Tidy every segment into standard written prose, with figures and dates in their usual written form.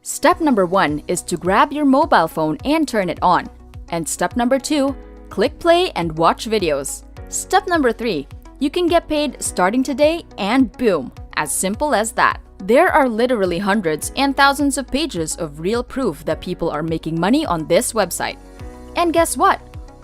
Step number 1 is to grab your mobile phone and turn it on. And step number 2, click play and watch videos. Step number 3, you can get paid starting today and boom, as simple as that. There are literally hundreds and thousands of pages of real proof that people are making money on this website. And guess what?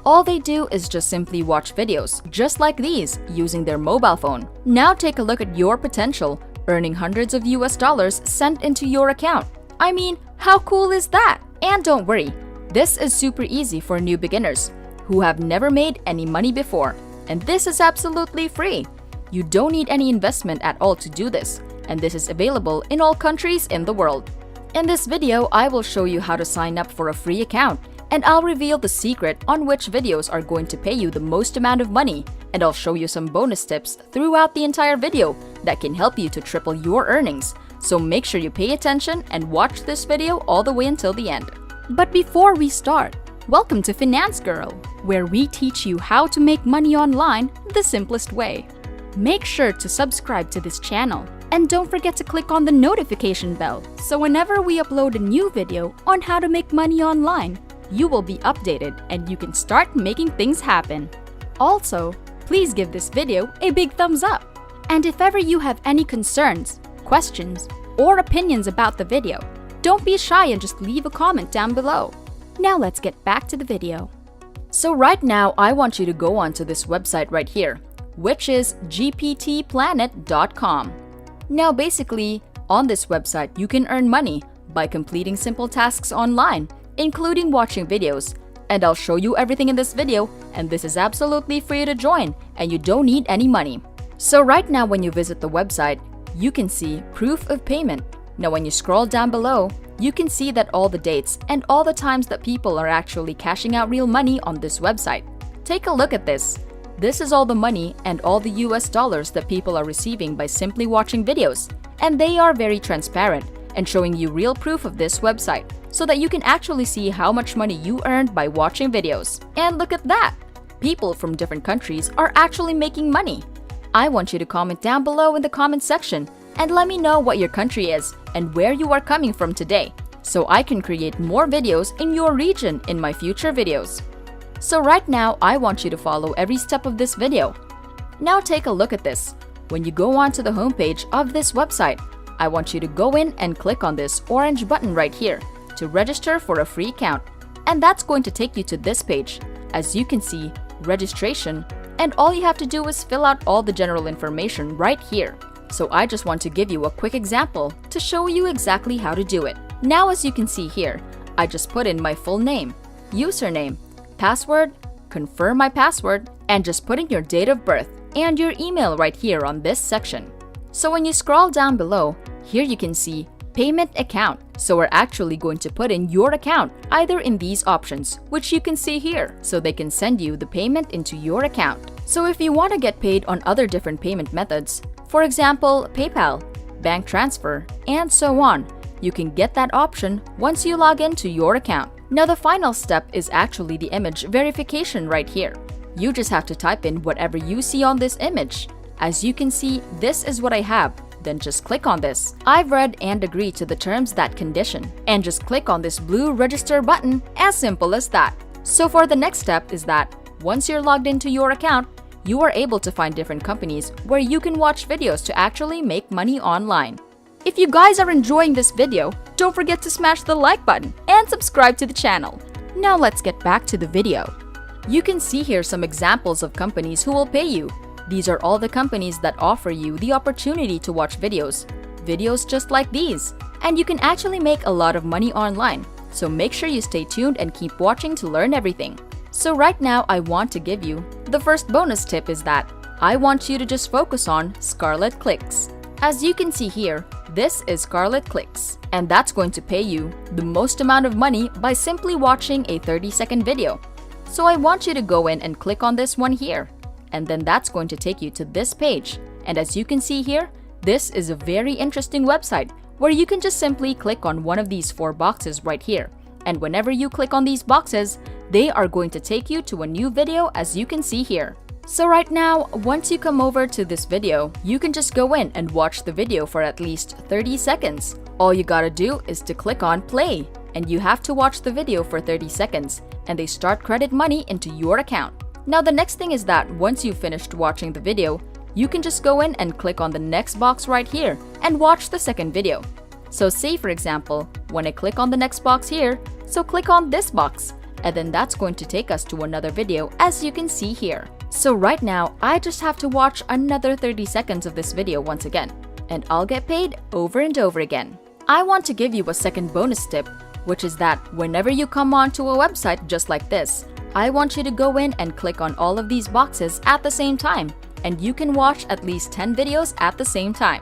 All they do is just simply watch videos, just like these, using their mobile phone. Now take a look at your potential, earning hundreds of US dollars sent into your account. I mean, how cool is that? And don't worry, this is super easy for new beginners who have never made any money before. And this is absolutely free. You don't need any investment at all to do this. And this is available in all countries in the world. In this video, I will show you how to sign up for a free account, and I'll reveal the secret on which videos are going to pay you the most amount of money, and I'll show you some bonus tips throughout the entire video that can help you to triple your earnings. So make sure you pay attention and watch this video all the way until the end. But before we start, welcome to Finance Girl, where we teach you how to make money online the simplest way. Make sure to subscribe to this channel. And don't forget to click on the notification bell, so whenever we upload a new video on how to make money online, you will be updated and you can start making things happen. Also, please give this video a big thumbs up. And if ever you have any concerns, questions, or opinions about the video, don't be shy and just leave a comment down below. Now let's get back to the video. So right now, I want you to go onto this website right here, which is gptplanet.com. Now basically, on this website, you can earn money by completing simple tasks online, including watching videos. And I'll show you everything in this video, and this is absolutely free to join, and you don't need any money. So right now when you visit the website, you can see proof of payment. Now when you scroll down below, you can see that all the dates and all the times that people are actually cashing out real money on this website. Take a look at this. This is all the money and all the US dollars that people are receiving by simply watching videos. And they are very transparent and showing you real proof of this website so that you can actually see how much money you earned by watching videos. And look at that! People from different countries are actually making money. I want you to comment down below in the comment section and let me know what your country is and where you are coming from today, so I can create more videos in your region in my future videos. So right now, I want you to follow every step of this video. Now take a look at this. When you go onto the homepage of this website, I want you to go in and click on this orange button right here to register for a free account. And that's going to take you to this page. As you can see, registration, and all you have to do is fill out all the general information right here. So I just want to give you a quick example to show you exactly how to do it. Now as you can see here, I just put in my full name, username, password, confirm my password, and just put in your date of birth and your email right here on this section. So when you scroll down below, here you can see payment account. So we're actually going to put in your account either in these options, which you can see here, so they can send you the payment into your account. So if you want to get paid on other different payment methods, for example, PayPal, bank transfer, and so on, you can get that option once you log into your account. Now the final step is actually the image verification right here. You just have to type in whatever you see on this image. As you can see, this is what I have. Then just click on this. I've read and agreed to the terms that condition. And just click on this blue register button, as simple as that. So for the next step is that once you're logged into your account, you are able to find different companies where you can watch videos to actually make money online. If you guys are enjoying this video, don't forget to smash the like button and subscribe to the channel. Now let's get back to the video. You can see here some examples of companies who will pay you. These are all the companies that offer you the opportunity to watch videos just like these. And you can actually make a lot of money online. So make sure you stay tuned and keep watching to learn everything. So right now I want to give you the first bonus tip is that I want you to just focus on Scarlet Clicks. As you can see here, this is Scarlet Clicks, and that's going to pay you the most amount of money by simply watching a 30-second video. So I want you to go in and click on this one here, and then that's going to take you to this page. And as you can see here, this is a very interesting website where you can just simply click on one of these 4 boxes right here. And whenever you click on these boxes, they are going to take you to a new video as you can see here. So right now, once you come over to this video, you can just go in and watch the video for at least 30 seconds. All you gotta do is to click on play, and you have to watch the video for 30 seconds, and they start credit money into your account. Now the next thing is that once you've finished watching the video, you can just go in and click on the next box right here and watch the second video. So say for example, when I click on the next box here, so click on this box, and then that's going to take us to another video as you can see here. So right now, I just have to watch another 30 seconds of this video once again, and I'll get paid over and over again. I want to give you a second bonus tip, which is that whenever you come onto a website just like this, I want you to go in and click on all of these boxes at the same time, and you can watch at least 10 videos at the same time.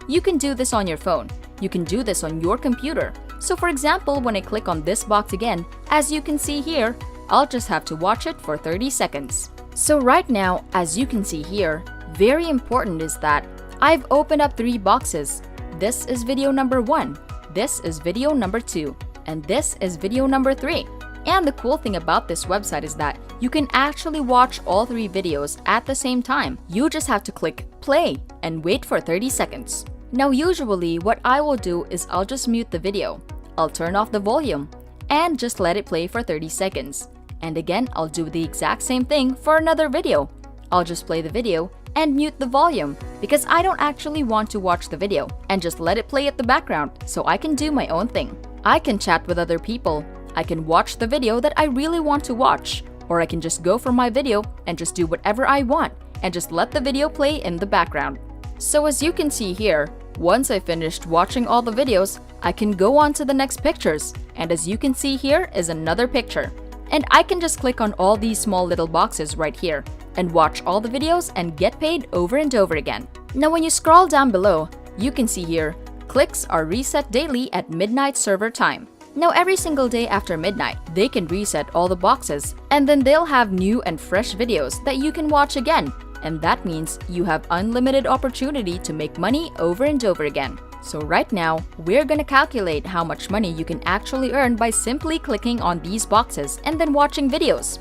You can do this on your phone. You can do this on your computer. So for example, when I click on this box again, as you can see here, I'll just have to watch it for 30 seconds. So right now, as you can see here, very important is that I've opened up 3 boxes. This is video number 1, this is video number 2, and this is video number 3. And the cool thing about this website is that you can actually watch all 3 videos at the same time. You just have to click play and wait for 30 seconds. Now usually what I will do is I'll just mute the video. I'll turn off the volume and just let it play for 30 seconds. And again, I'll do the exact same thing for another video. I'll just play the video and mute the volume because I don't actually want to watch the video, and just let it play at the background so I can do my own thing. I can chat with other people. I can watch the video that I really want to watch, or I can just go for my video and just do whatever I want and just let the video play in the background. So as you can see here, once I finished watching all the videos, I can go on to the next pictures, and as you can see here is another picture. And I can just click on all these small little boxes right here and watch all the videos and get paid over and over again. Now when you scroll down below, you can see here, clicks are reset daily at midnight server time. Now every single day after midnight, they can reset all the boxes, and then they'll have new and fresh videos that you can watch again. And that means you have unlimited opportunity to make money over and over again. So right now, we're gonna calculate how much money you can actually earn by simply clicking on these boxes and then watching videos.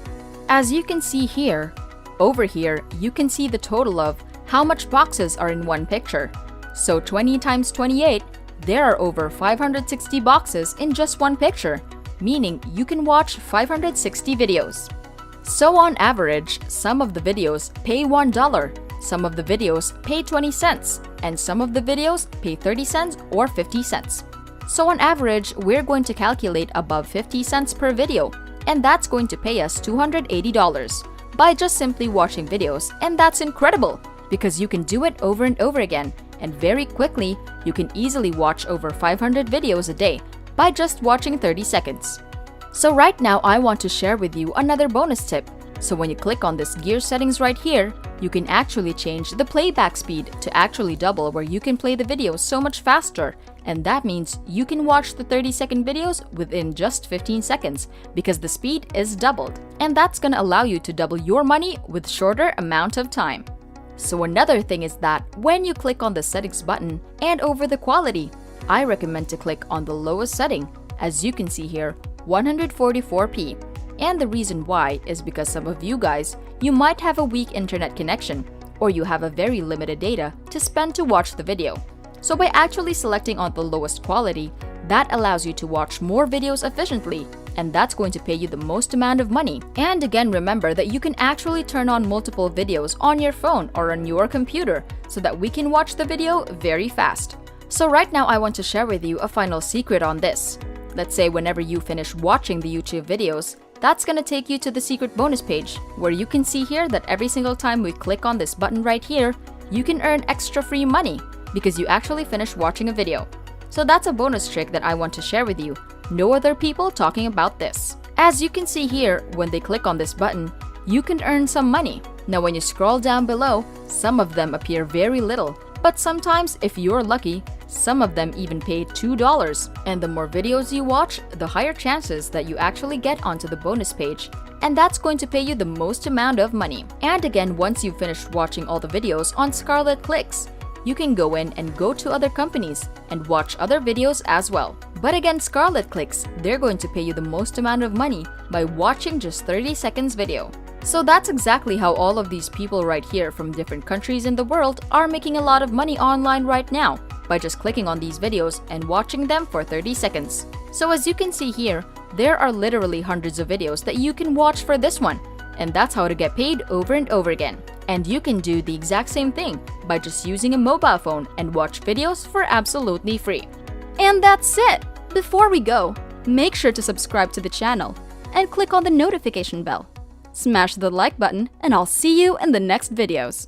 As you can see here, over here, you can see the total of how much boxes are in one picture. So 20 times 28, there are over 560 boxes in just one picture, meaning you can watch 560 videos. So on average, some of the videos pay $1, some of the videos pay 20 cents, and some of the videos pay 30 cents or 50 cents. So on average, we're going to calculate above 50 cents per video, and that's going to pay us $280 by just simply watching videos, and that's incredible because you can do it over and over again, and very quickly, you can easily watch over 500 videos a day by just watching 30 seconds. So right now, I want to share with you another bonus tip. So when you click on this gear settings right here, you can actually change the playback speed to actually double, where you can play the video so much faster. And that means you can watch the 30-second videos within just 15 seconds because the speed is doubled. And that's gonna allow you to double your money with shorter amount of time. So another thing is that when you click on the settings button and over the quality, I recommend to click on the lowest setting. As you can see here, 144p. And the reason why is because some of you guys, you might have a weak internet connection, or you have a very limited data to spend to watch the video. So by actually selecting on the lowest quality, that allows you to watch more videos efficiently, and that's going to pay you the most amount of money. And again, remember that you can actually turn on multiple videos on your phone or on your computer so that we can watch the video very fast. So right now, I want to share with you a final secret on this. Let's say whenever you finish watching the YouTube videos, that's gonna take you to the secret bonus page, where you can see here that every single time we click on this button right here, you can earn extra free money because you actually finished watching a video. So that's a bonus trick that I want to share with you. No other people talking about this. As you can see here, when they click on this button, you can earn some money. Now when you scroll down below, some of them appear very little, but sometimes if you're lucky, some of them even pay $2. And the more videos you watch, the higher chances that you actually get onto the bonus page. And that's going to pay you the most amount of money. And again, once you've finished watching all the videos on Scarlet Clicks, you can go in and go to other companies and watch other videos as well. But again, Scarlet Clicks, they're going to pay you the most amount of money by watching just 30 seconds video. So that's exactly how all of these people right here from different countries in the world are making a lot of money online right now by just clicking on these videos and watching them for 30 seconds. So as you can see here, there are literally hundreds of videos that you can watch for this one, and that's how to get paid over and over again. And you can do the exact same thing by just using a mobile phone and watch videos for absolutely free. And that's it! Before we go, make sure to subscribe to the channel and click on the notification bell. Smash the like button and I'll see you in the next videos.